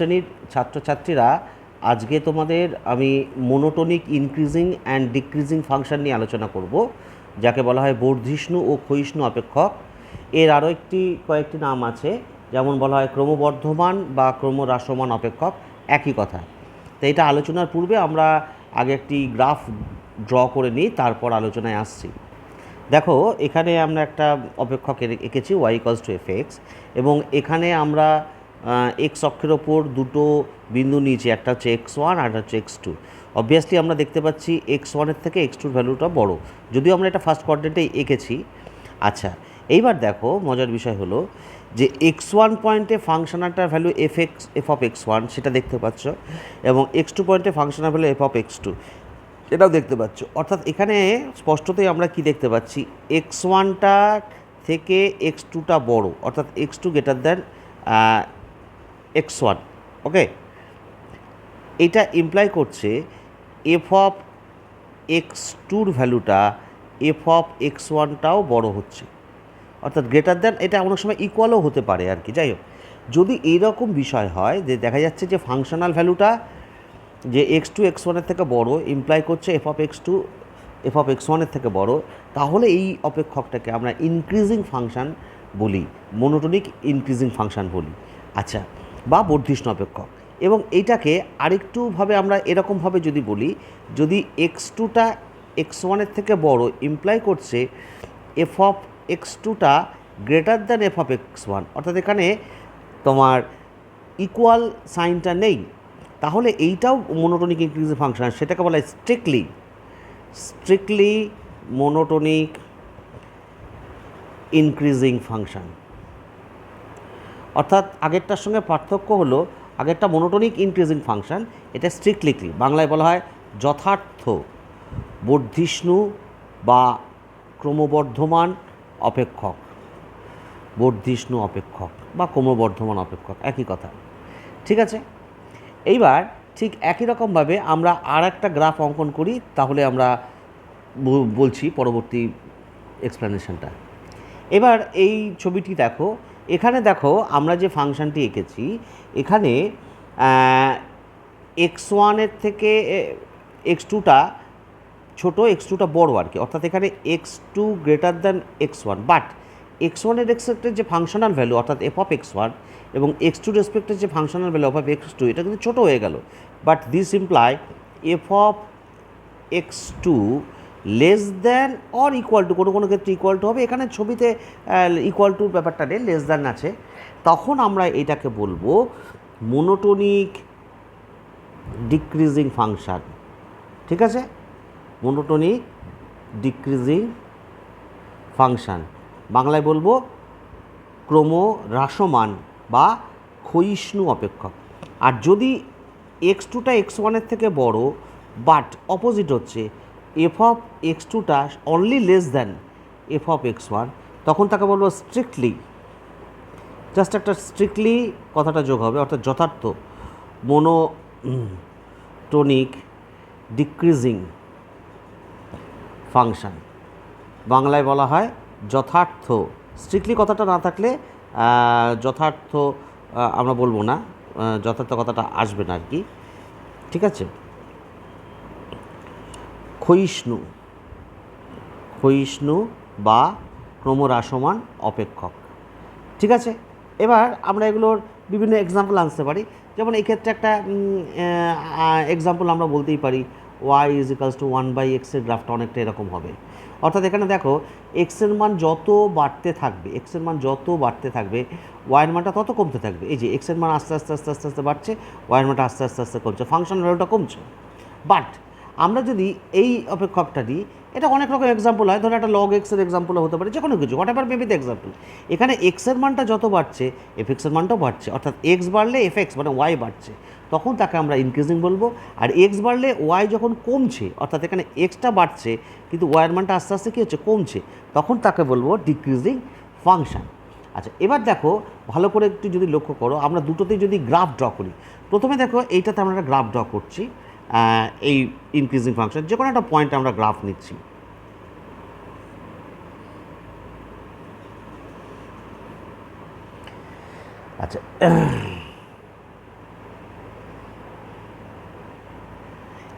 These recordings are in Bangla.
শ্রেণীর ছাত্রছাত্রীরা, আজকে তোমাদের আমি monotonic increasing and decreasing function নিয়ে আলোচনা করব, যাকে বলা হয় বর্ধিষ্ণু ও ক্ষয়িষ্ণু অপেক্ষক। এর আরও কয়েকটি নাম আছে, যেমন বলা হয় ক্রমবর্ধমান বা ক্রমহ্রাসমান অপেক্ষক, একই কথা। তো এটা আলোচনার পূর্বে আমরা আগে একটি গ্রাফ ড্র করে নিই, তারপর আলোচনায় আসছি। দেখো, এখানে আমরা একটা অপেক্ষক এঁকেছি y=f(x) এবং এখানে আমরা এক্স অক্ষের ওপর দুটো বিন্দু নিয়েছি, একটা হচ্ছে x1 আর একটা হচ্ছে x2। অবভিয়াসলি আমরা দেখতে পাচ্ছি x1-এর থেকে x2-র ভ্যালুটা বড়, যদিও আমরা এটা ফার্স্ট কোয়াড্রেন্টেই এঁকেছি। আচ্ছা, এইবার দেখো, মজার বিষয় হলো যে x1 পয়েন্টে ফাংশনালটার ভ্যালু f(x1) সেটা দেখতে পাচ্ছ, এবং x2 পয়েন্টে ফাংশনাল ভ্যালু f(x2) এটাও দেখতে পাচ্ছ। অর্থাৎ এখানে স্পষ্টতই আমরা কি দেখতে পাচ্ছি, x1টা থেকে x2টা বড়, অর্থাৎ x2 গ্রেটার দ্যান x1। ওকে, এটা ইমপ্লাই করছে f(x2)র ভ্যালুটা f(x1)টাও বড় হচ্ছে, অর্থাৎ গ্রেটার দ্যান। এটা অনেক সময় ইকুয়ালও হতে পারে আর কি। যাই হোক, যদি এইরকম বিষয় হয় যে দেখা যাচ্ছে যে ফাংশনাল ভ্যালুটা যে x2 x1-এর থেকে বড় ইমপ্লাই করছে f(x2) f(x1)-এর থেকে বড়, তাহলে এই অপেক্ষকটাকে আমরা ইনক্রিজিং ফাংশন বলি, মোনোটোনিক ইনক্রিজিং ফাংশন বলি। আচ্ছা, বা বর্ধিষ্ণু অপেক্ষক। এবং এইটাকে আরেকটুভাবে আমরা এরকমভাবে যদি বলি, যদি x2টা x1-এর থেকে বড় ইমপ্লাই করছে f(x2)টা গ্রেটার দ্যান f(x1), অর্থাৎ এখানে তোমার ইকুয়াল সাইনটা নেই, তাহলে এইটাও মোনোটোনিক ইনক্রিজিং ফাংশন। সেটাকে বলা হয় স্ট্রিক্টলি মোনোটোনিক ইনক্রিজিং ফাংশন। অর্থাৎ আগেরটার সঙ্গে পার্থক্য হলো, আগেরটা মোনোটোনিক ইনক্রিজিং ফাংশন, এটা স্ট্রিক্টলি, বাংলায় বলা হয় যথার্থ বর্ধিষ্ণু বা ক্রমবর্ধমান অপেক্ষক, বর্ধিষ্ণু অপেক্ষক বা ক্রমবর্ধমান অপেক্ষক, একই কথা। ঠিক আছে, এইবার ঠিক একই রকমভাবে আমরা আর একটা গ্রাফ অঙ্কন করি, তাহলে আমরা বলছি পরবর্তী এক্সপ্লেনেশনটা। এবার এই ছবিটি দেখো, এখানে দেখো আমরা যে ফাংশনটি এঁকেছি, এখানে x1-এর থেকে x2টা ছোটো, x2টা বড় আর কি, অর্থাৎ এখানে x2 greater than x1, but x1-এর রেসপেক্টের যে ফাংশনাল ভ্যালু অর্থাৎ f(x1) এবং x2 রেসপেক্টের যে ফাংশনাল ভ্যালু f(x2) এটা কিন্তু ছোটো হয়ে গেল। But this imply f(x2) less than or equal to, কোনো কোনো ক্ষেত্রে ইকুয়াল টু হবে, এখানে ছবিতে ইকুয়াল টুর ব্যাপারটা নেই, লেস দ্যান আছে। তখন আমরা এটাকে বলবো মোনোটোনিক ডিক্রিজিং ফাংশন। ঠিক আছে, মোনোটোনিক ডিক্রিজিং ফাংশন, বাংলায় বলবো ক্রমহ্রাসমান বা ক্ষয়িষ্ণু অপেক্ষক। আর যদি x2টা x1-এর থেকে বড় বাট অপোজিট হচ্ছে f(x2)টা অনলি লেস দ্যান f(x1), তখন তাকে বলবো স্ট্রিক্টলি, জাস্ট একটা স্ট্রিক্টলি কথাটা যোগ হবে, অর্থাৎ যথার্থ মোনোটোনিক ডিক্রিজিং ফাংশন, বাংলায় বলা হয় যথার্থ। স্ট্রিক্টলি কথাটা না থাকলে যথার্থ আমরা বলবো না, যথার্থ কথাটা আসবে না আর কি। ঠিক আছে, ক্ষয়িষ্ণু বা ক্রমহ্রাসমান অপেক্ষক। ঠিক আছে, এবার আমরা এগুলোর বিভিন্ন এক্সাম্পল আনতে পারি। যেমন এই ক্ষেত্রে একটা এক্সাম্পল আমরা বলতেই পারি, y=1/x এর গ্রাফটা অনেকটা এরকম হবে। অর্থাৎ এখানে দেখো, এক্সের মান যত বাড়তে থাকবে, ওয়াইয়ের মানটা তত কমতে থাকবে। এই যে এক্সের মান আস্তে আস্তে আস্তে আস্তে আস্তে বাড়ছে, ওয়াইয়ের মানটা আস্তে আস্তে আস্তে কমছে, ফাংশন ভ্যালুটা কমছে। বাট আমরা যদি এই অপেক্ষকটা দিই, এটা অনেক রকম এক্সাম্পল হয়, ধরো একটা লগ এক্সের এক্সাম্পলও হতে পারে, যে কোনো কিছু, what ever maybe the example. এখানে এক্সের মানটা যত বাড়ছে এফএক্সের মানটাও বাড়ছে, অর্থাৎ এক্স বাড়লে এফএক্স মানে ওয়াই বাড়ছে, তখন তাকে আমরা ইনক্রিজিং বলবো। আর এক্স বাড়লে ওয়াই যখন কমছে, অর্থাৎ এখানে এক্সটা বাড়ছে কিন্তু ওয়াইয়ের মানটা আস্তে আস্তে কী হচ্ছে, কমছে, তখন তাকে বলবো ডিক্রিজিং ফাংশন। আচ্ছা, এবার দেখো ভালো করে একটু যদি লক্ষ্য করো, আমরা দুটোতেই যদি গ্রাফ ড্র করি, প্রথমে দেখো এইটাতে আমরা একটা গ্রাফ ড্র করছি, এই ইনক্রিজিং ফাংশন, যে কোনো একটা পয়েন্টে আমরা গ্রাফ নিচ্ছি। আচ্ছা,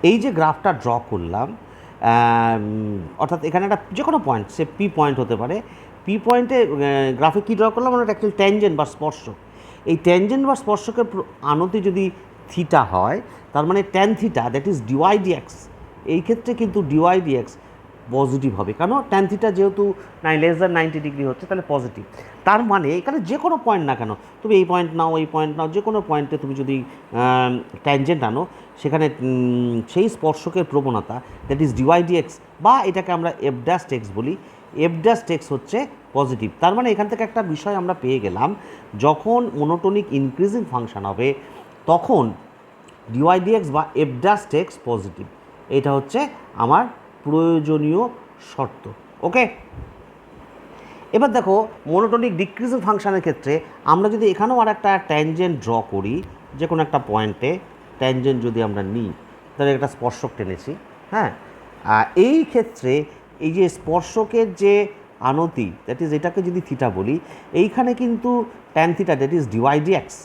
এই যে গ্রাফটা ড্র করলাম, অর্থাৎ এখানে একটা যে কোনো পয়েন্ট, সে পি পয়েন্ট হতে পারে, পি পয়েন্টে গ্রাফে কী ড্র করলাম আমরা, অ্যাকচুয়ালি ট্যানজেন্ট বা স্পর্শক। এই ট্যানজেন্ট বা স্পর্শকের আনতি যদি থিটা হয়, তার মানে tan theta that is dy dx, এই ক্ষেত্রে কিন্তু ডিওয়াই ডিএক্স পজিটিভ হবে, কারণ ট্যান থিটা যেহেতু লেস দ্যান 90 ডিগ্রি হচ্ছে, তাহলে পজিটিভ। তার মানে এখানে যে কোনো পয়েন্ট না কেন, তুমি এই পয়েন্ট নাও, এই পয়েন্ট নাও, যে কোনো পয়েন্টে তুমি যদি ট্যানজেন্ট আনো, সেখানে সেই স্পর্শকের প্রবণতা দ্যাট ইজ ডিওয়াই ডিএক্স, বা এটাকে আমরা এফ ড্যাশ এক্স বলি, এফ ড্যাশ এক্স হচ্ছে পজিটিভ। তার মানে এখান থেকে একটা বিষয় আমরা পেয়ে গেলাম, যখন মনোটোনিক ইনক্রিজিং ফাংশন হবে তখন ডিওয়াই ডিএক্স বা এফ ড্যাশ এক্স পজিটিভ। এটা হচ্ছে আমার প্রয়োজনীয় শর্ত। ওকে, এবার দেখো মনোটোনিক ডিক্রিজিং ফাংশনের ক্ষেত্রে আমরা যদি এখানেও আর একটা ট্যানজেন্ট ড্র করি, যে কোনো একটা পয়েন্টে ট্যানজেন্ট যদি আমরা নিই, তাহলে একটা স্পর্শক টেনেছি, হ্যাঁ, এই ক্ষেত্রে এই যে স্পর্শকের যে আনতি দ্যাট ইজ, এটাকে যদি থিটা বলি, এইখানে কিন্তু tan theta that is dy dx,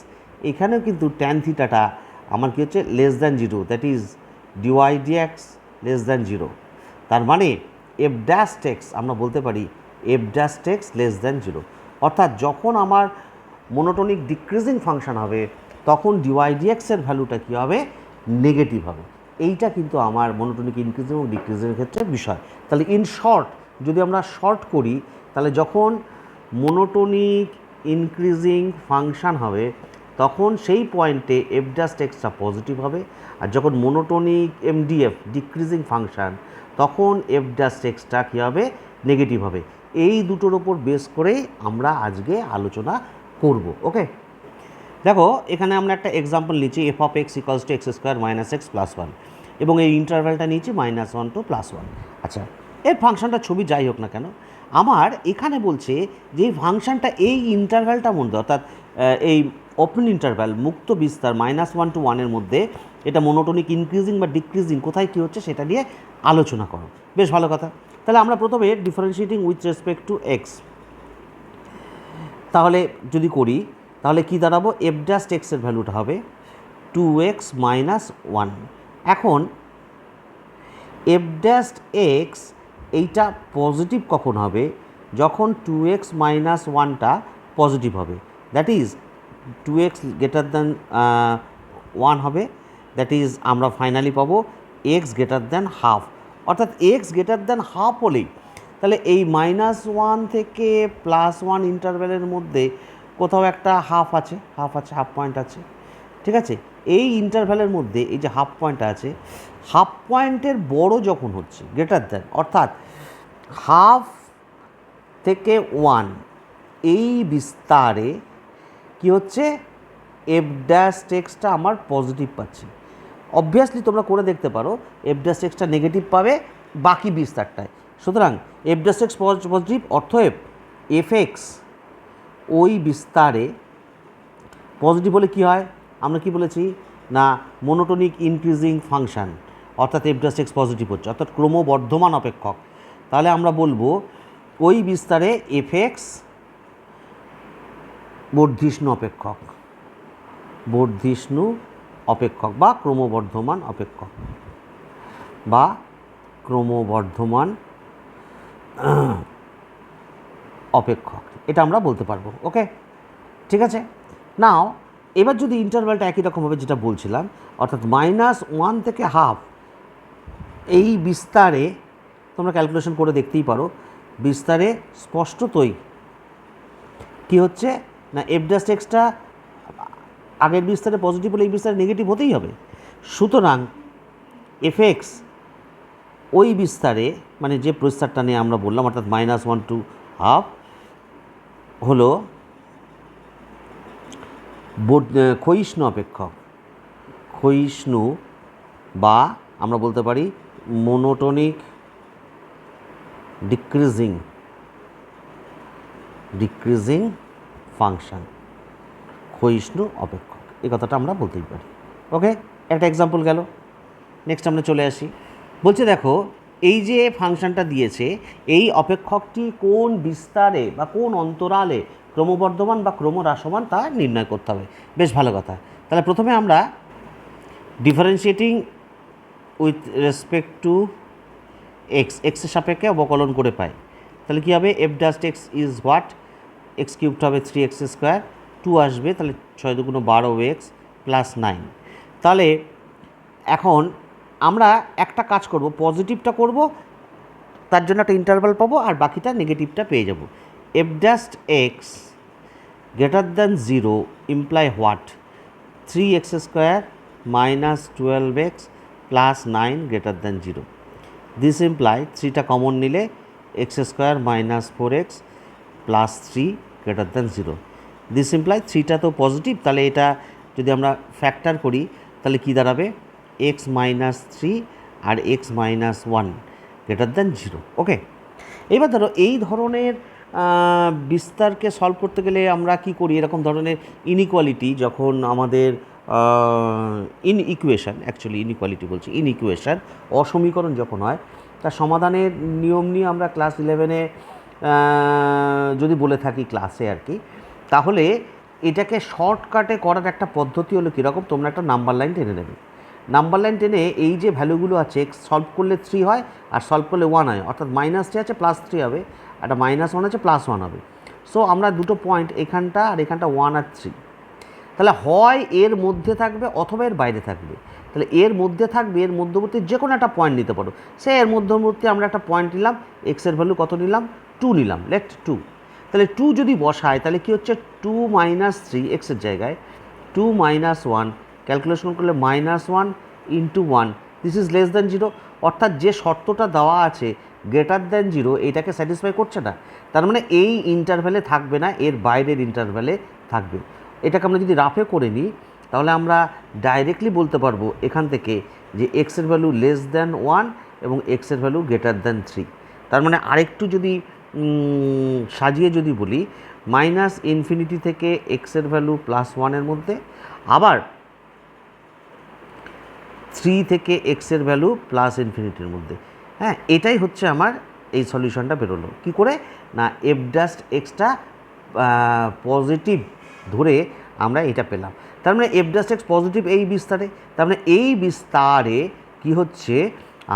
এখানেও কিন্তু ট্যান থিটাটা আমার কী হচ্ছে, less than zero, that is dy dx less than zero. তার মানে এফ ড্যাশ এক্স আমরা বলতে পারি f dash x less than zero, অর্থাৎ যখন আমার মনোটোনিক ডিক্রিজিং ফাংশন হবে তখন ডিওয়াই ডিএক্সের ভ্যালুটা কী হবে, নেগেটিভ হবে। এইটা কিন্তু আমার মনোটোনিক ইনক্রিজিং এবং ডিক্রিজিংয়ের ক্ষেত্রে বিষয়। তাহলে ইন শর্ট যদি আমরা শর্ট করি, তাহলে যখন মনোটোনিক ইনক্রিজিং ফাংশন হবে তখন সেই পয়েন্টে এফ ড্যাশ এক্সটা পজিটিভ হবে, আর যখন মনোটোনিক এমডিএফ ডিক্রিজিং ফাংশন তখন এফ ড্যাশ এক্সটা কী হবে, নেগেটিভ হবে। এই দুটোর ওপর বেস করেই আমরা আজকে আলোচনা করব। ওকে, দেখো এখানে আমরা একটা এক্সাম্পল নিচ্ছি, F of x equals to x square minus x plus one, এবং এই ইন্টারভ্যালটা নিয়েছি -1 to +1। আচ্ছা, এর ফাংশনটা ছবি যাই হোক না কেন, আমার এখানে বলছে যে এই ফাংশনটা এই ইন্টারভ্যালটার মধ্যে, অর্থাৎ এই ওপেন ইন্টারভ্যাল মুক্ত বিস্তার -1 to 1 মধ্যে এটা মনোটোনিক ইনক্রিজিং বা ডিক্রিজিং কোথায় কী হচ্ছে সেটা নিয়ে আলোচনা করো। বেশ ভালো কথা। তাহলে আমরা প্রথমে differentiating with respect to x, তাহলে যদি করি তাহলে কি দাঁড়াবো, এফ ড্যাশ এক্সের ভ্যালুটা হবে 2x - 1। এখন এফ ড্যাশ এক্স এইটা পজিটিভ কখন হবে, যখন 2x - 1টা পজিটিভ হবে, that is 2x greater than 1 হবে, দ্যাট ইজ আমরা ফাইনালি পাবো x গ্রেটার দ্যান হাফ, অর্থাৎ x গ্রেটার দ্যান হাফ হলেই তাহলে এই -1 থেকে +1 ইন্টারভ্যালের মধ্যে কোথাও একটা হাফ আছে, হাফ পয়েন্ট আছে, ঠিক আছে। এই ইন্টারভ্যালের মধ্যে এই যে হাফ পয়েন্ট আছে, হাফ পয়েন্টের বড় যখন হচ্ছে গ্রেটার দ্যান, অর্থাৎ হাফ থেকে 1 এই বিস্তারে কি হচ্ছে, এফ ড্যাশ এক্সটা আমার পজিটিভ পাচ্ছি। অবভিয়াসলি তোমরা করে দেখতে পারো, এফ ড্যাশ এক্সটা নেগেটিভ পাবে বাকি বিস্তারটায়। সুতরাং এফ ড্যাশ এক্স পজিটিভ, অর্থাৎ এফ এক্স ওই বিস্তারে পজিটিভ হলে কী হয়, আমরা কি বলেছি না, মনোটোনিক ইনক্রিজিং ফাংশান, অর্থাৎ এফ ড্যাশ এক্স পজিটিভ হচ্ছে, অর্থাৎ ক্রমবর্ধমান অপেক্ষক। তাহলে আমরা বলবো ওই বিস্তারে এফ এক্স বর্ধিষ্ণু অপেক্ষক, বর্ধিষ্ণু অপেক্ষক বা ক্রমবর্ধমান অপেক্ষক বা ক্রমবর্ধমান অপেক্ষক, এটা আমরা বলতে পারবো। ওকে, ঠিক আছে। নাও এবার যদি ইন্টারভ্যালটা একই রকম হবে যেটা বলছিলাম, অর্থাৎ -1 থেকে হাফ এই বিস্তারে, তোমরা ক্যালকুলেশন করে দেখতেই পারো, বিস্তারে স্পষ্টতই কী হচ্ছে না, এফ ড্যাশ এক্সটা আগের বিস্তারে পজিটিভ হলে এই বিস্তারে নেগেটিভ হতেই হবে। সুতরাং এফ এক্স ওই বিস্তারে, মানে যে বিস্তারটা নিয়ে আমরা বললাম, অর্থাৎ -1 to হাফ হলো ক্ষয়িষ্ণু অপেক্ষক, ক্ষয়িষ্ণু বা আমরা বলতে পারি মনোটোনিক ডিক্রিজিং ফাংশন, ক্ষয়িষ্ণু অপেক্ষক, এই কথাটা আমরা বলতেই পারি। ওকে, একটা এক্সাম্পল গেল। নেক্সট আমরা চলে আসি, বলছে দেখো এই যে ফাংশনটা দিয়েছে, এই অপেক্ষকটি কোন বিস্তারে বা কোন অন্তরালে ক্রমবর্ধমান বা ক্রমহ্রাসমান তা নির্ণয় করতে হবে। বেশ ভালো কথা। তাহলে প্রথমে আমরা ডিফারেন্সিয়েটিং উইথ রেসপেক্ট টু এক্সের সাপেক্ষে অবকলন করে পাই, তাহলে কী হবে F dash X is what, X কিউবটা হবে 3x², 2 আসবে, তাহলে 6 দুগুণ 12x প্লাস 9। তাহলে এখন আমরা একটা কাজ করব, পজিটিভটা করব, তার জন্য একটা ইন্টারভাল পাবো, আর বাকিটা নেগেটিভটা পেয়ে যাব। F dash x greater than 0 imply what, 3x² minus 12x plus 9 greater than 0। This imply 3টা কমন নিলে x² minus 4x plus 3 greater than 0। This imply 3টা তো পজিটিভ, তাহলে এটা যদি আমরা ফ্যাক্টর করি তাহলে কী দাঁড়াবে, x মাইনাস 3 আর x মাইনাস 1 গ্রেটার দ্যান 0। ওকে, এবার ধরো এই ধরনের বিস্তারকে সলভ করতে গেলে আমরা কি করি, এরকম ধরনের ইনইকুয়ালিটি যখন আমাদের ইনইকুয়েশান, অ্যাকচুয়ালি ইনইকুয়ালিটি বলছি, ইনইকুয়েশান অসমীকরণ যখন হয়, তার সমাধানের নিয়ম নিয়ে আমরা ক্লাস 11-এ যদি বলে থাকি ক্লাসে আর কি, তাহলে এটাকে শর্টকাটে করার একটা পদ্ধতি হলো কীরকম, তোমরা একটা নাম্বার লাইন টেনে নেবে। নাম্বার লাইন টেনে এই যে ভ্যালুগুলো আছে, এক্স সলভ করলে 3 হয় আর সলভ করলে 1 হয়, অর্থাৎ -3 আছে +3 হবে, একটা -1 আছে +1 হবে। সো আমরা দুটো পয়েন্ট এখানটা আর এখানটা 1 আর 3, তাহলে হয় এর মধ্যে থাকবে অথবা এর বাইরে থাকবে। তাহলে এর মধ্যে থাকবে, এর মধ্যবর্তী যে কোনো একটা পয়েন্ট নিতে পারো। সে এর মধ্যবর্তী আমরা একটা পয়েন্ট নিলাম, এক্সের ভ্যালু কত নিলাম, 2 নিলাম, লেট 2। তাহলে 2 যদি বসায় তাহলে কী হচ্ছে, 2 - 3 এক্সের জায়গায় 2 - 1, ক্যালকুলেশন করলে -1 × 1, দিস ইজ লেস দ্যান 0। অর্থাৎ যে শর্তটা দেওয়া আছে গ্রেটার দ্যান 0, এইটাকে স্যাটিসফাই করছে না, তার মানে এই ইন্টারভ্যালে থাকবে না, এর বাইরের ইন্টারভ্যালে থাকবে। এটাকে আমরা যদি রাফে করে নিই তাহলে আমরা ডাইরেক্টলি বলতে পারবো এখান থেকে যে এক্সের ভ্যালু লেস দ্যান 1 এবং এক্সের ভ্যালু গ্রেটার দ্যান 3। তার মানে আরেকটু যদি সাজিয়ে যদি বলি, -∞ থেকে এক্সের ভ্যালু +1-এর মধ্যে, আবার 3 থেকে এক্সের ভ্যালু +∞-এর মধ্যে। হ্যাঁ, এটাই হচ্ছে আমার এই সলিউশনটা বেরোলো কী করে না, এফ ডাস্ট এক্সটা পজিটিভ ধরে আমরা এটা পেলাম। তার মানে এফ ডাস্ট এক্স পজিটিভ এই বিস্তারে, তার মানে এই বিস্তারে কি হচ্ছে,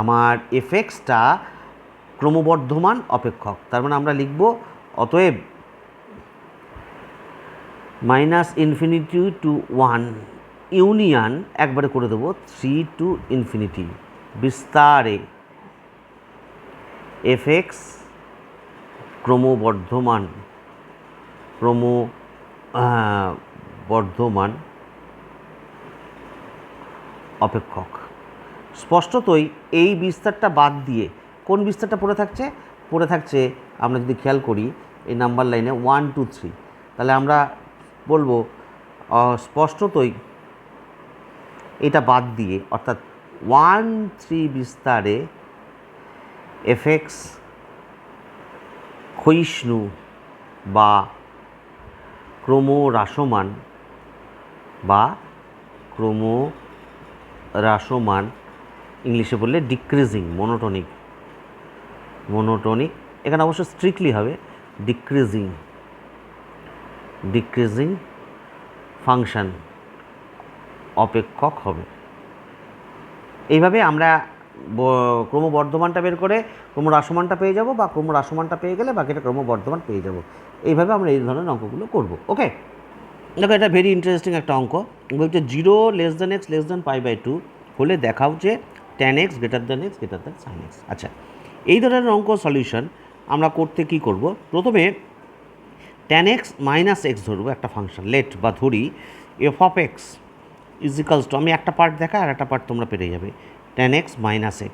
আমার এফ এক্সটা ক্রমবর্ধমান অপেক্ষক। তার মানে আমরা লিখব অতএব -∞ to 1 ইউনিয়ন, একবারে করে দেবো 3 to ∞, বিস্তারে এফ এক্স ক্রমবর্ধমান অপেক্ষক। স্পষ্টতই এই বিস্তারটা বাদ দিয়ে কোন বিস্তারটা পড়ে থাকছে আমরা যদি খেয়াল করি এই নাম্বার লাইনে 1 2 3, তাহলে আমরা বলবো স্পষ্টতই এটা বাদ দিয়ে, অর্থাৎ 1 3 বিস্তারে এফ এক্স ক্ষয়িষ্ণু বা ক্রমহ্রাসমান ইংলিশে বললে ডিক্রিজিং, মোনোটনিক, এখানে অবশ্য স্ট্রিক্টলি হবে ডিক্রিজিং ফাংশন অপেক্ষক হবে। এইভাবে আমরা ক্রমবর্ধমানটা বের করে ক্রমহ্রাসমানটা পেয়ে যাব, বা ক্রমহ্রাসমানটা পেয়ে গেলে বাকিটা ক্রমবর্ধমান পেয়ে যাব। এইভাবে আমরা এই ধরনের অঙ্কগুলো করব। ওকে, দেখো এটা ভেরি ইন্টারেস্টিং একটা অঙ্ক। বলছে 0 less than x less than π/2 হলে দেখাও যে tan x greater than x greater than sin x। আচ্ছা, এই ধরনের অঙ্ক সলিউশন আমরা করতে কি করব, প্রথমে tan x মাইনাস x ধরবো একটা ফাংশন, লেট বা ধরি f of x equals to, আমি একটা পার্ট দেখা আর একটা পার্ট তোমরা পেরে যাবে, tan x মাইনাস x।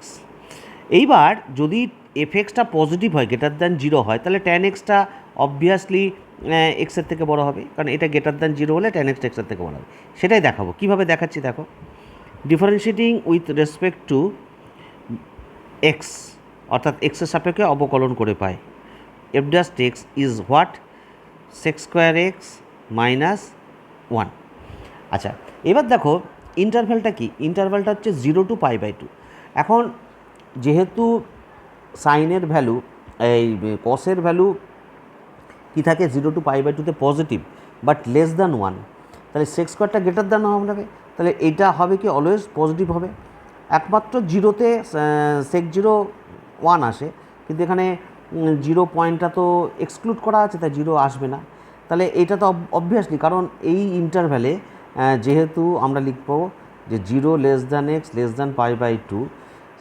এইবার যদি এফ এক্সটা পজিটিভ হয়, গ্রেটার দ্যান 0 হয়, তাহলে tan এক্সটা অবভিয়াসলি এক্সের থেকে বড় হবে, কারণ এটা গ্রেটার দ্যান 0 হলে tan এক্সটা এক্সের থেকে বড় হবে। সেটাই দেখাবো। কীভাবে দেখাচ্ছি দেখো, differentiating with respect to X, অর্থাৎ এক্সের সাপেক্ষে অবকলন করে পাই, F dash X is what, sec² x - 1। আচ্ছা, এবার দেখো ইন্টারভ্যালটা কি, ইন্টারভ্যালটা হচ্ছে 0 to π/2। এখন যেহেতু সাইনের ভ্যালু, এই কসের ভ্যালু কী থাকে 0 to π/2-তে পজিটিভ বাট লেস দ্যান 1, তাহলে sec² গ্রেটার দ্যান হবে, তাহলে এটা হবে কি অলওয়েজ পজিটিভ হবে। একমাত্র জিরোতে সেক জিরো 1 আসে, কিন্তু এখানে জিরো পয়েন্টটা তো এক্সক্লুড করা আছে, তাই জিরো আসবে না। তাহলে এইটা তো অবভিয়াসলি, কারণ এই ইন্টারভ্যালে যেহেতু আমরা লিখব যে 0 less than X less than π/2,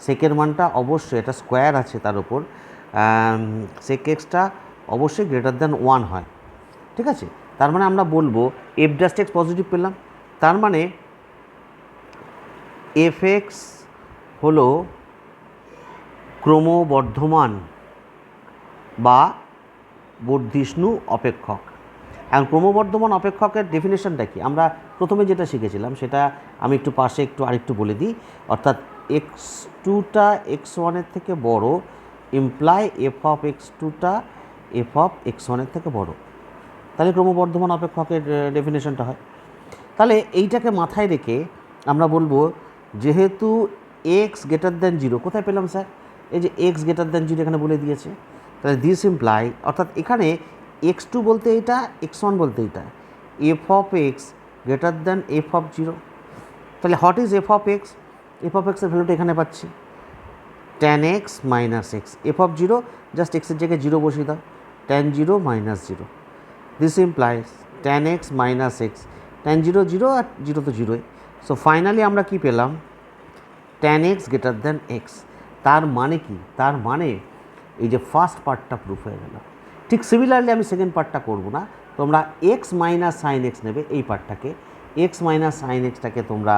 সেকের মানটা অবশ্যই, এটা স্কোয়ার আছে তার উপর, সেক এক্সটা অবশ্যই গ্রেটার দ্যান 1 হয়। ঠিক আছে, তার মানে আমরা বলবো এফ ডাস্ট এক্স পজিটিভ পেলাম, তার মানে এফ এক্স হলো ক্রমবর্ধমান বা বর্ধিষ্ণু অপেক্ষক। এখন ক্রমবর্ধমান অপেক্ষকের ডেফিনেশনটা কি, আমরা প্রথমে যেটা শিখেছিলাম সেটা আমি একটু পাশে আরেকটু বলে দিই। অর্থাৎ x2টা x1-এর থেকে বড় ইমপ্লাই এফ অফ x2টা এফ অফ x1-এর থেকে বড়, তাহলে ক্রমবর্ধমান অপেক্ষকের ডেফিনেশনটা হয়। তাহলে এইটাকে মাথায় রেখে আমরা বলবো যেহেতু এক্স গ্রেটার দ্যান জিরো, কোথায় পেলাম স্যার, এই যে এক্স গ্রেটার দ্যান জিরো এখানে বলে দিয়েছে, তাহলে দিস ইমপ্লাই, অর্থাৎ এখানে x2 বলতে এইটা, x1 বলতে এইটা, F of X greater than F of zero. তাহলে what is F of X, F of এক্সের ভ্যালুটা এখানে পাচ্ছি tan x minus X, F of zero just এক্সের জায়গায় জিরো বসিয়ে দাও, tan 0 minus zero, this implies tan x minus X, tan 0 zero আর জিরো তো জিরোই। সো ফাইনালি আমরা কি পেলাম, tan x greater than X. তার মানে কি, তার মানে এই যে ফার্স্ট পার্টটা প্রুফ হয়ে গেল। ঠিক সিমিলারলি আমি সেকেন্ড পার্টটা করব না, তোমরা এক্স মাইনাস সাইন এক্স নেবে, এই পার্টটাকে এক্স মাইনাস সাইন এক্সটাকে তোমরা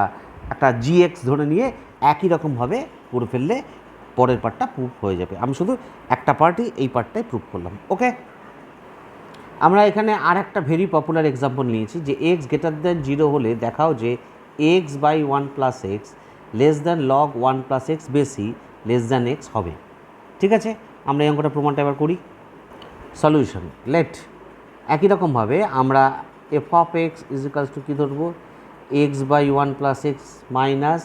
একটা জিএক্স ধরে নিয়ে একই রকমভাবে করে ফেললে পরের পার্টটা প্রুফ হয়ে যাবে। আমি শুধু একটা পার্টই, এই পার্টটাই প্রুফ করলাম। ওকে, আমরা এখানে আর একটা ভেরি পপুলার এক্সাম্পল নিয়েছি যে এক্স গ্রেটার দ্যান জিরো হলে দেখাও যে x by 1 plus x less than log 1 plus x বেশি লেস দ্যান এক্স হবে। ঠিক আছে, আমরা এই অঙ্কটা প্রমাণটা এবার করি। সলিউশন লেট, একই রকমভাবে আমরা F of x is equals to কী ধরবো, X by 1 plus x minus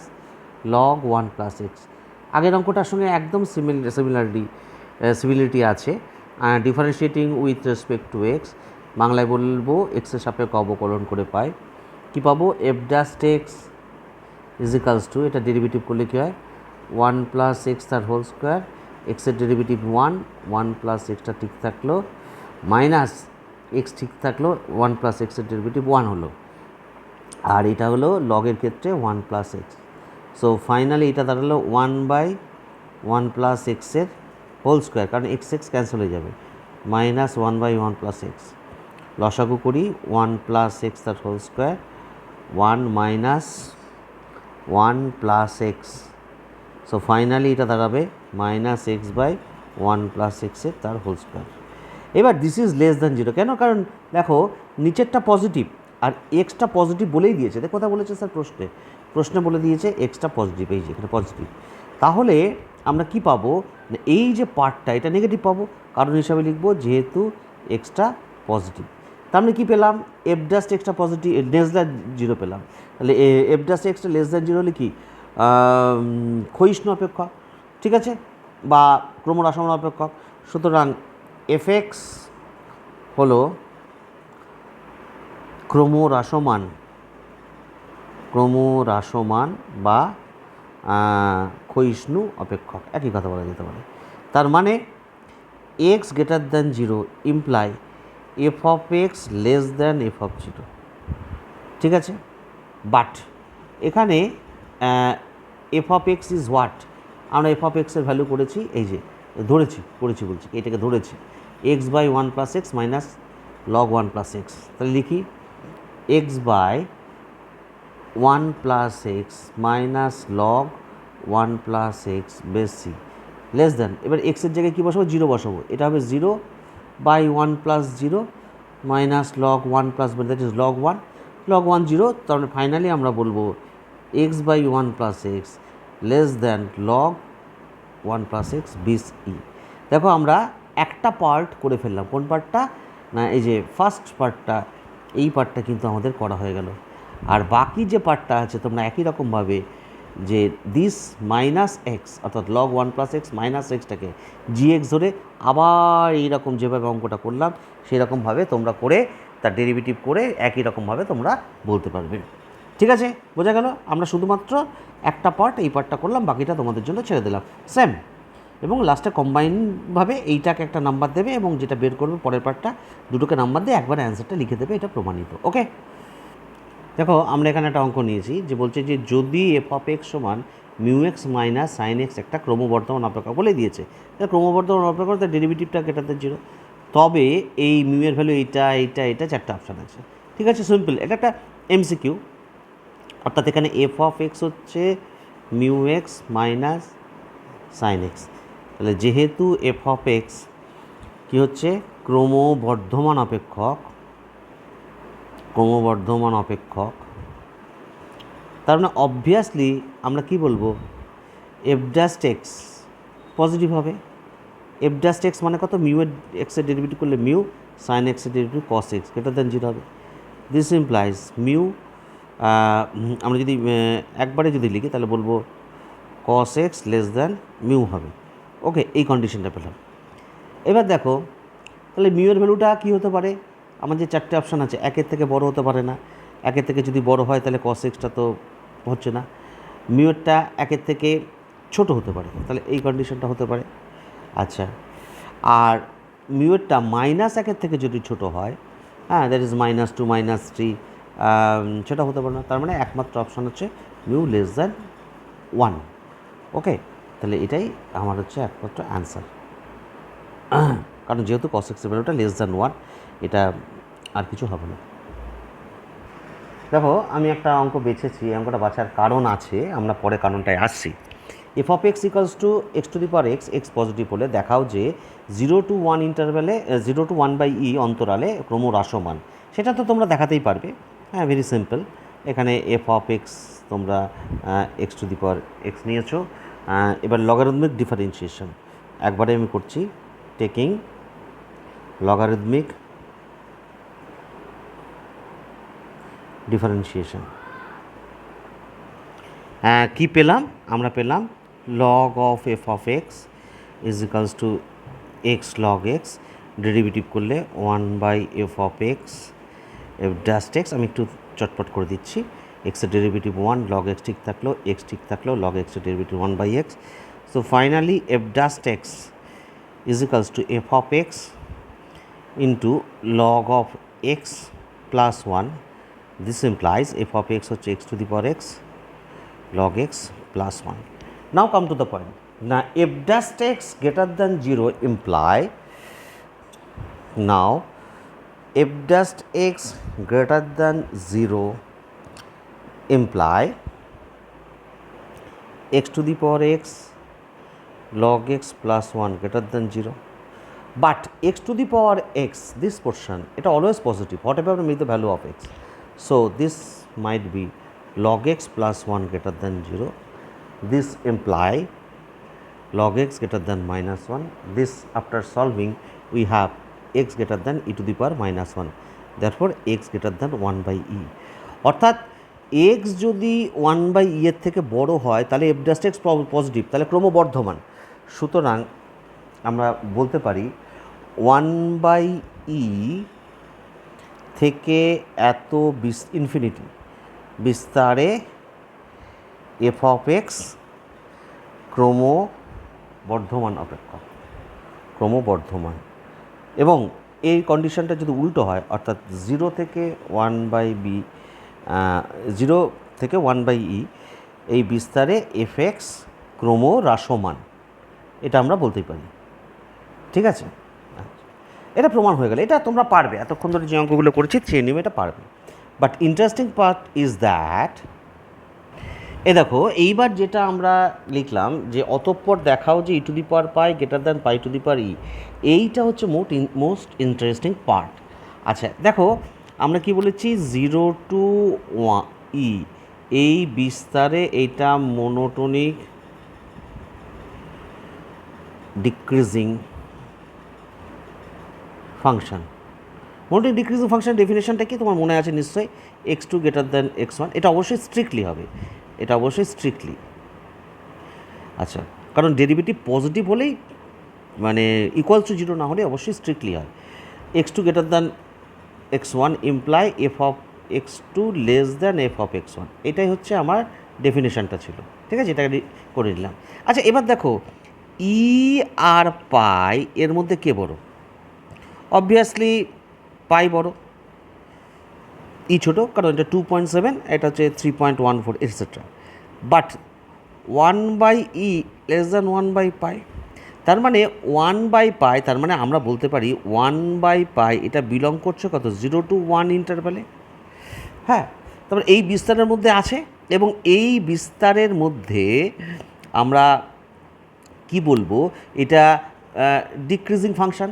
log 1 plus X. আগের অঙ্কটার সঙ্গে একদম সিমিলারিটি আছে। Differentiating with respect to X, বাংলায় বলবো এক্সের সাপেক্ষে অবকলন করে পাই, কী পাবো, F dash X is equals to, এটা ডেরিভেটিভ করলে কী হয়, 1 প্লাস এক্স তার হোল স্কোয়ার, এক্সের ডেরিভেটিভ 1 প্লাস এক্সটা ঠিক থাকলো, মাইনাস এক্স ঠিক থাকলো, 1 প্লাস এক্সের ডেরিভেটিভ 1 হলো, আর এটা হলো লগের ক্ষেত্রে 1 প্লাস এক্স। সো ফাইনালি এটা দাঁড়ালো 1/1 প্লাস এক্সের হোল স্কোয়ার, কারণ এক্স এক্স ক্যান্সেল হয়ে যাবে, মাইনাস 1/1 প্লাস এক্স। লসাগু করি, 1 প্লাস এক্স তার whole square, 1 minus 1 plus x. So finally এটা দাঁড়াবে মাইনাস এক্স বাই 1 প্লাস এক্সের তার হোল স্কোয়ার। এবার this is less than zero, কেন, কারণ দেখো নিচেরটা পজিটিভ আর এক্সটা পজিটিভ বলেই দিয়েছে, দেখো কথা বলেছে স্যার প্রশ্নে বলে দিয়েছে এক্সটা পজিটিভ, এই যে এখানে পজিটিভ। তাহলে আমরা কি পাবো, এই যে পার্টটা এটা নেগেটিভ পাবো, কারণ হিসাবে লিখবো যেহেতু এক্সটা পজিটিভ। তার মানে কী পেলাম, F dust extra positive less than zero পেলাম। তাহলে F dust extra less than zero হলে কি, ক্ষয়িষ্ণু অপেক্ষক, ঠিক আছে, বা ক্রমহ্রাসমান অপেক্ষক। সুতরাং এফ এক্স হলো ক্রমহ্রাসমান বা ক্ষয়িষ্ণু অপেক্ষক, একই কথা বলা যেতে পারে। তার মানে x greater than zero imply F of x less than F of zero. ঠিক আছে, বাট এখানে f of x is what, আমরা এফ অফ এক্সের ভ্যালু করেছি, এই যে করেছি বলছি এটাকে ধরেছি, x by 1 plus x minus log 1 plus x. তাহলে লিখি x by 1 plus x minus log 1 plus x বেশি লেস দ্যান, এবার এক্সের জায়গায় কী বসাবো, জিরো বসাবো, এটা হবে 0 by 1 plus 0 minus log 1 plus, that is log 1, log 1 0। তাহলে ফাইনালি আমরা বলবো x by 1 plus x less than log 1 plus x base e. দেখো আমরা একটা পার্ট করে ফেললাম, কোন পার্টটা না, এই যে ফার্স্ট পার্টটা, এই পার্টটা কিন্তু আমাদের করা হয়ে গেল। আর বাকি যে পার্টটা আছে তোমরা একই রকমভাবে যে দিস মাইনাস এক্স অর্থাৎ লগ 1 প্লাস এক্স মাইনাস এক্সটাকে জি এক্স ধরে আবার এইরকম যেভাবে অঙ্কটা করলাম সেরকমভাবে তোমরা করে তার ডেরিভেটিভ করে একই রকমভাবে তোমরা বলতে পারবে। ঠিক আছে, বোঝা গেল? আমরা শুধুমাত্র একটা পার্ট, এই পার্টটা করলাম, বাকিটা তোমাদের জন্য ছেড়ে দিলাম সেম। এবং লাস্টে কম্বাইনভাবে এইটাকে একটা নাম্বার দেবে এবং যেটা বের করবে পরের পার্টটা দুটোকে নাম্বার দিয়ে একবার অ্যান্সারটা লিখে দেবে, এটা প্রমাণিত। ওকে, দেখো আমরা এখানে একটা অঙ্ক নিয়েছি যে বলছে যে যদি এফ অফ এক্স সমান mu x minus sine x একটা ক্রমবর্ধমান অপেক্ষক বলে দিয়েছে, ক্রমবর্ধমান অপেক্ষক তার ডেরিভেটিভটা গ্রেটার জিরো, তবে এই মিউ এর ভ্যালু এইটা এইটা এটা চারটা অপশান আছে। ঠিক আছে, সিম্পল, এটা একটা এমসিকিউ। অর্থাৎ এখানে এফ অফ এক্স হচ্ছে mu x minus sine x, তাহলে যেহেতু এফ অফ এক্স কী হচ্ছে ক্রমবর্ধমান অপেক্ষক, ক্রমবর্ধমান অপেক্ষক, তার মানে অবভিয়াসলি আমরা কি বলবো, এফ ডাস্ট এক্স পজিটিভ হবে। এফ ডাস্ট এক্স মানে কত, মিউ এক্সের ডেরিভেটিভ করলে মিউ, সাইন এক্সের derivative cos x greater than zero হবে। দিস ইমপ্লাইজ মিউ, আমরা যদি একবারে যদি লিখি তাহলে বলবো cos x less than mu হবে। ওকে, এই কন্ডিশনটা পেলাম। এবার দেখো তাহলে মিউ এর ভ্যালুটা কী হতে পারে, আমার যে চারটে অপশান আছে একের থেকে বড় হতে পারে না, একের থেকে যদি বড় হয় তাহলে কস এক্সটা তো হচ্ছে না, মিউরটা একের থেকে ছোট হতে পারে, তাহলে এই কন্ডিশনটা হতে পারে। আচ্ছা, আর মিউরটা মাইনাস একের থেকে যদি ছোট হয়, হ্যাঁ, দ্যাট ইজ -2 -3, সেটা হতে পারে না। তার মানে একমাত্র অপশান হচ্ছে মিউ লেস দ্যান 1। ওকে, তাহলে এটাই আমার হচ্ছে একমাত্র অ্যান্সার, কারণ যেহেতু কস এক্সের ভ্যালুটা লেস দ্যান 1, এটা আর কিছু হবে না। দেখো আমি একটা অঙ্ক বেছেছি, অঙ্কটা বাছার কারণ আছে, আমরা পরে কারণটায় আসছি। F of x equals two x to the power x, x positive হলে দেখাও যে 0 to 1 ইন্টারভ্যালে 0 to 1/e অন্তরালে ক্রমহ্রাসমান, সেটা তো তোমরা দেখাতেই পারবে। হ্যাঁ, ভেরি সিম্পল। এখানে এফ অফ এক্স তোমরা x to the power x নিয়েছো। এবার লগারিদমিক ডিফারেন্সিয়েশন একবারে আমি করছি, টেকিং লগারিদমিক ডিফারেন্সিয়েশন। কী পেলাম, আমরা পেলাম log of F of x is equals two x log x, derivative করলে 1/f of X F dash x. আমি একটু চটপট করে দিচ্ছি, এক্সের ডেরিভেটিভ 1, লগ এক্স ঠিক থাকলো, এক্স ঠিক থাকলো, লগ এক্সের derivative 1/x। So finally F dash X is equals to F of X into log of X plus 1। This implies F of X হচ্ছে X to the power X log x plus 1. Now come to the point. Now f dash x greater than 0 imply, now f dash x greater than 0 imply x to the power x log x plus 1 greater than 0. But x to the power x, this portion, it always positive, whatever may be the value of x. So this might be log x plus 1 greater than 0. This imply log x greater than -1. This after solving we have x greater than e to the power -1. Therefore x greater than 1/e. অর্থাৎ x যদি 1/e এর থেকে বড় হয় তাহলে f dash x পজিটিভ, তাহলে ক্রমবর্ধমান। সুতরাং আমরা বলতে পারি 1/e থেকে এত ইনফিনিটি বিস্তারে এফ অফ এক্স ক্রমবর্ধমান অপেক্ষক, ক্রমবর্ধমান। এবং এই কন্ডিশনটা যদি উল্টো হয়, অর্থাৎ 0 থেকে 1/e এই বিস্তারে এফ এক্স ক্রমহ্রাসমান, এটা আমরা বলতেই পারি। ঠিক আছে, এটা প্রমাণ হয়ে গেল। এটা তোমরা পারবে, এতক্ষণ ধরে যে অঙ্কগুলো করেছি সেই নিয়মে এটা পারবে। But interesting part is that, এ দেখো এইবার যেটা আমরা লিখলাম যে অতঃপর দেখাও যে E to the power pi greater than pi to the power E, এইটা হচ্ছে মোস্ট ইন্টারেস্টিং পার্ট। আচ্ছা দেখো আমরা কি বলেছি, 0 to 1e এই বিস্তারে এইটা monotonic decreasing function. Monotonic decreasing function ডেফিনেশনটা কি তোমার মনে আছে নিশ্চয়ই, x2 গ্রেটার দ্যান x1। এটা অবশ্যই স্ট্রিক্টলি হবে, এটা অবশ্যই স্ট্রিক্টলি। আচ্ছা, কারণ ডেরিভেটিভ পজিটিভ হলেই মানে ইকুয়ালস টু 0 না হলে অবশ্যই স্ট্রিক্টলি হয়। x2 greater than x1 imply F of x2 less than F of x1, এটাই হচ্ছে আমার ডেফিনেশনটা ছিল। ঠিক আছে, এটা করে নিলাম। আচ্ছা, এবার দেখো ই আর পাই এর মধ্যে কে বড়? অবভিয়াসলি পাই বড়, ই ছোটো, কারণ এটা 2.7, এটা হচ্ছে 3.14 etcetera. But 1/e less than 1/পাই, তার মানে 1/পাই, তার মানে আমরা বলতে পারি 1/পাই এটা বিলং করছে কত? 0 to 1 ইন্টারভ্যালে। হ্যাঁ, তারপরে এই বিস্তারের মধ্যে আছে, এবং এই বিস্তারের মধ্যে আমরা কি বলবো? এটা ডিক্রিজিং ফাংশন।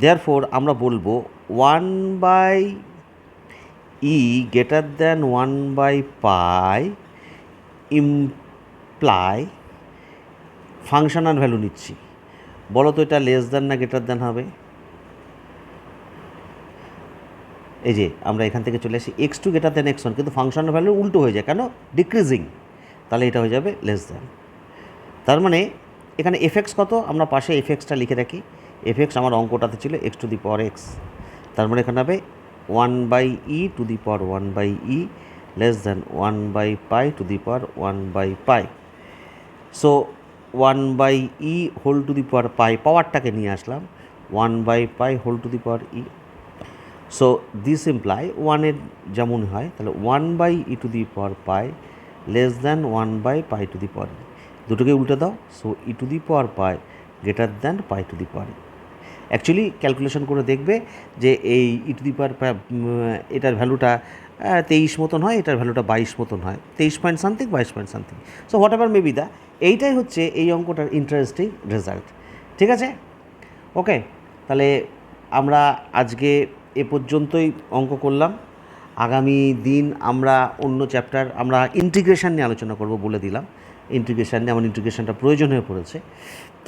দেয়ারফোর আমরা বলবো 1/e গ্রেটার দ্যান 1/পাই ইমপ্লাই ফাংশনাল ভ্যালু নিচ্ছি। বলো তো এটা লেস দ্যান না গ্রেটার দ্যান হবে? এই যে আমরা এখান থেকে চলে আসি x2 গ্রেটার দ্যান x1, কিন্তু ফাংশনাল ভ্যালু উল্টো হয়ে যায়, কেন? ডিক্রিজিং, তাহলে এটা হয়ে যাবে লেস দ্যান। তার মানে এখানে এফএক্স কত? আমরা পাশে এফএক্সটা লিখে রাখি। এফএক্স আমার অঙ্কটাতে ছিল x⁴x, তার মানে এখানে হবে 1/e to the power 1/e less than 1/পাই টু দি পাওয়ার 1/পাই। So 1/e whole to the power pi, পাওয়ারটাকে নিয়ে আসলাম, 1/পাই whole to the power e. So this imply 1-এর যেমন হয়, তাহলে 1/e to the power pi less than 1/পাই টু দি পাওয়ার ই। দুটোকে উল্টে দাও, so e to the power pi greater than pi to the power e. Actually calculation করে দেখবে যে এই ই টু দি পাওয়ার এটার ভ্যালুটা 23 মতন হয়, এটার ভ্যালুটা 22 মতন হয়, 23 point something, 22 point something. So what ever may be the, এইটাই হচ্ছে এই অঙ্কটার ইন্টারেস্টিং রেজাল্ট। ঠিক আছে, ওকে, তাহলে আমরা আজকে এ পর্যন্তই অঙ্ক করলাম। আগামী দিন আমরা অন্য চ্যাপ্টার, আমরা ইন্টিগ্রেশন নিয়ে আলোচনা করব, বলে দিলাম। ইন্টিগ্রেশন নিয়ে আমার ইন্টিগ্রেশনটা প্রয়োজন হয়ে পড়েছে।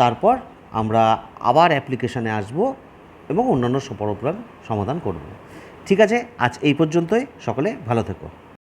তারপর আমরা আবার অ্যাপ্লিকেশানে আসব এবং অন্যান্য প্রবলেম সমাধান করব। ঠিক আছে, আজ এই পর্যন্তই। সকলে ভালো থেকো।